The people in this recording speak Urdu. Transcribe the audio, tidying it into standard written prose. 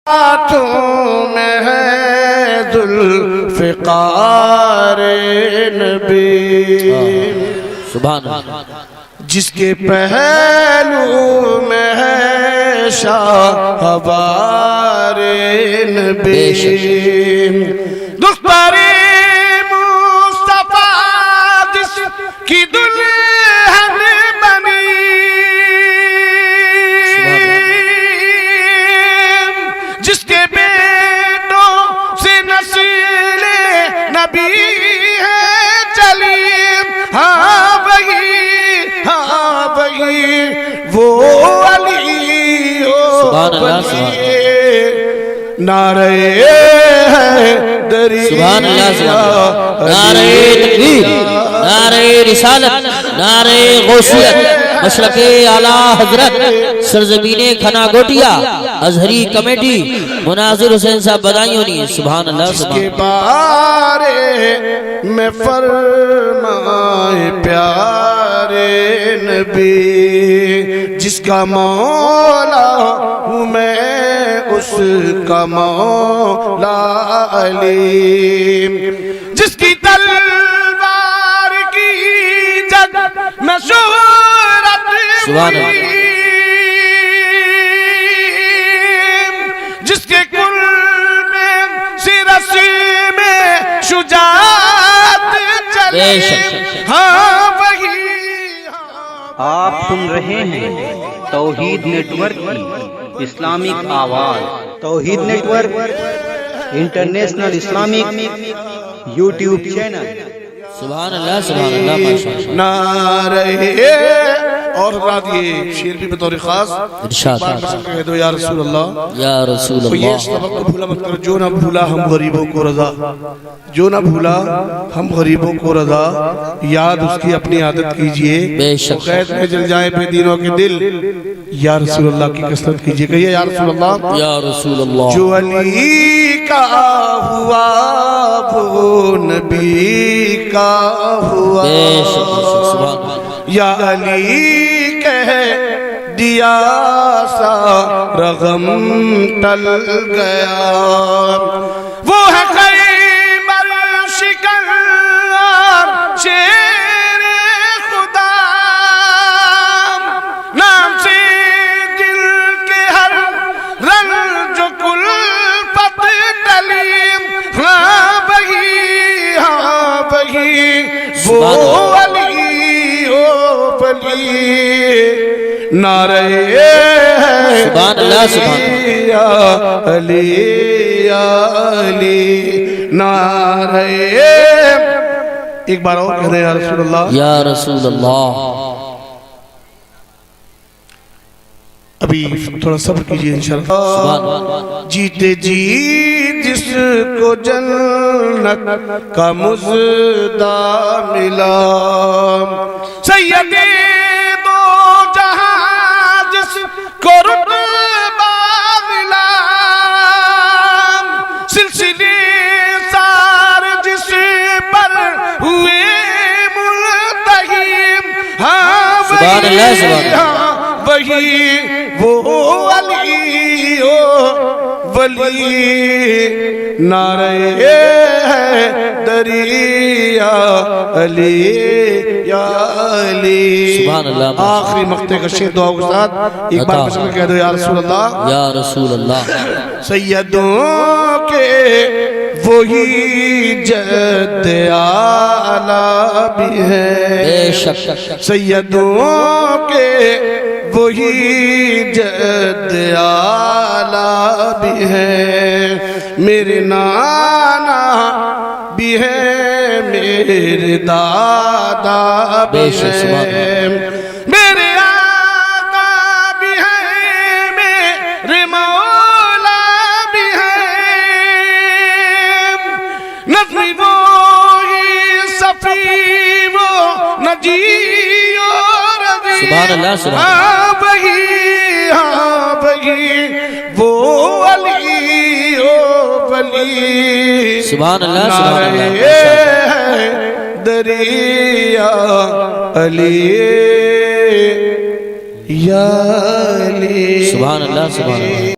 ہاتھوں میں ہے ذوالفقار نبی، سبحان اللہ، جس کے پہلو میں ہے شاہوار نبی، دختر مصطفیٰ جس کی دلہن بنی، جس کے بیٹوں سے نسل نبی ہے چلی، ہاں وہی وہ علی سبحان اللہ، سبحان اللہ، نعرہ حیدری، سبحان اللہ، سبحان اللہ، نعرہ تکبیر، نعرہ رسالت، نعرہ غوثیت، مشرق اعلیٰ حضرت، سرزمین کھنا گوٹیا، ازہری کمیٹی، مناظر حسین صاحب بدائیوں نہیں، سبحان اللہ، جس سبحان کے اللہ، بارے میں فرمائے پیارے نبی، جس کا مولا ہوں میں اس کا مولا علی، جس کی تلوار کی جگ میں شہرت سبحان اللہ، ہوئی، جس کے کل میں سرس میں شجاعت چلے، ہاں وہی۔ آپ سن رہے ہیں توحید نیٹ ورک کی اسلامک آواز، Tawheed network international Islamic YouTube channel. سبحان اللہ، سبحان اللہ، ماشاء اللہ، نعرہ اور رات یہ شیر بھی بطور خاص ارشاد، بار بار کہہ دو یا رسول اللہ، یا رسول تو یہ اللہ، سبق کو بھولا مت کرو، جو نہ بھولا ہم غریبوں کو رضا، جو نہ بھولا ہم غریبوں کو رضا، یاد اس کی اپنی عادت کیجئے، بے شک، قید میں جل جائے بے دینوں کے دل، یا رسول اللہ کی کثرت کیجئے، کہیے یا رسول اللہ، یا رسول اللہ، جو علی کا ہوا وہ نبی کا ہوا، بے شک، سبحان اللہ، یا علی کہہ دیا سارا غم ٹل گیا، وہ ہے خیبر شکن اور شیر خدا، نام سے دل کے ہر رنگ جو کل پت ٹلیم، ہاں وہی وہ علی نعرہ سبحان اللہ، سبحان علی علی، نعرہ ایک بار اور کہہ دیں یا رسول اللہ، یا رسول اللہ، ابھی تھوڑا صبر کیجئے سبحان انشاءاللہ، اللہ، جیتے جی جس کو جنت کا مزدہ ملا، سید دو جہاں جس کو رتبہ ملا، سلسلے سار جس پر ہوئے ملتہیم، ہاں سبحان اللہ، سبحان اللہ، وہی وہ علی ولی، نعرہ حیدری یا علی یا علی، سبحان اللہ، آخری مقطع کا شعر دعا کے ساتھ ایک بار بس میں کہہ دو یا رسول اللہ، یا رسول اللہ، سیدوں کے وہی جد اعلیٰ بھی ہے، بے شک، سیدوں کے وہی جد اعلیٰ بھی ہے، میرے نانا بھی ہے، میرے دادا بھی ہے، میرے آقا بھی ہے، میرے مولا بھی ہے، نظمی وہی صفی وہ نجی اور رضی، سبحان اللہ، سبحان اللہ، ہاں وہی وہ علی ولی، سبحان اللہ، سبحان اللہ، دریا علی یا علی، سبحان اللہ، سبحان اللہ۔